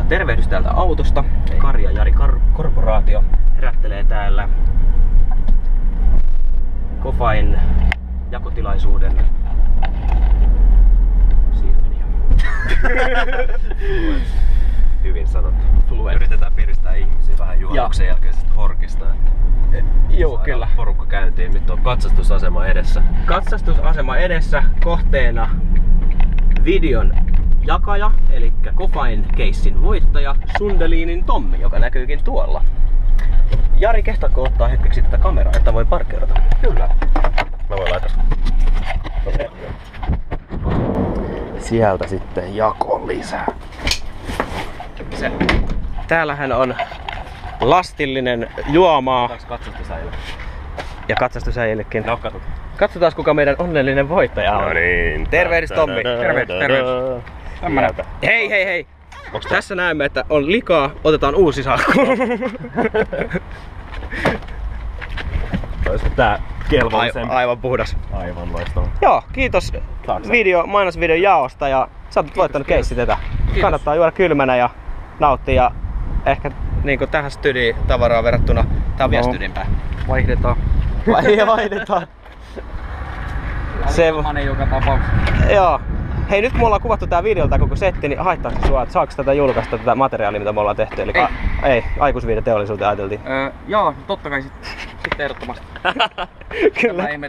Tervehdys täältä autosta. Kari ja Jari Korporaatio herättelee täällä Kofain jakotilaisuuden siemeniä. Hyvin sanottu. Yritetään piristää ihmisiä vähän juhannuksen jälkeisestä horkista. Joo, kyllä. Porukka käyntiin. Nyt on katsastusasema edessä. Katsastusasema edessä, kohteena videon jakaja, eli Kofain keissin voittaja Sundelinin Tommi, joka näkyykin tuolla. Jari, kehtaatko ottaa hetkeksi tätä kameraa, että voi parkkeerata? Kyllä. Mä voin laittaa. Sieltä sitten jakon lisää. Täällähän on lastillinen juomaa. Katsastusäijälle. Ja katsastusäijillekin. No, katsotaan. Katsotaan, kuka meidän onnellinen voittaja on. No niin. Tervehdys, Tommi. Tervehdys. Hei. Tässä näemme, että on likaa. Otetaan uusi salkku. Olisiko tää kelvollisempi? Aivan puhdas. Aivan loistava. Joo, kiitos mainosvideon jaosta ja sä oot voittanut keissi tätä. Kannattaa juoda kylmänä ja nauttia ja ehkä niinku tähän stydiin tavaraa verrattuna tää on vielä stydimpää. Vaihdetaan. Vaihdetaan. Se joka tapauksessa. Joo. Hei, nyt kun me ollaan kuvattu tää videolta koko setti, niin haittaako sua, että saaks tätä julkaista tätä materiaalia, mitä me ollaan tehty? Eli ei aikuisviihdeteollisuuteen ajateltiin. Joo, totta kai sitten ehdottomasti. Kyllä. Tämä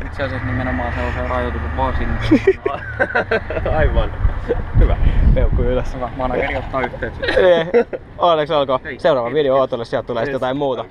itse asiassa nimenomaan sellaisen rajoituksen vaan sinne. Aivan. Hyvä. Peukku ylös. Hyvä, manageri ottaa yhteyttä. Onneksi olkoon. Seuraava video Ootolle, sieltä tulee sitten jotain muuta.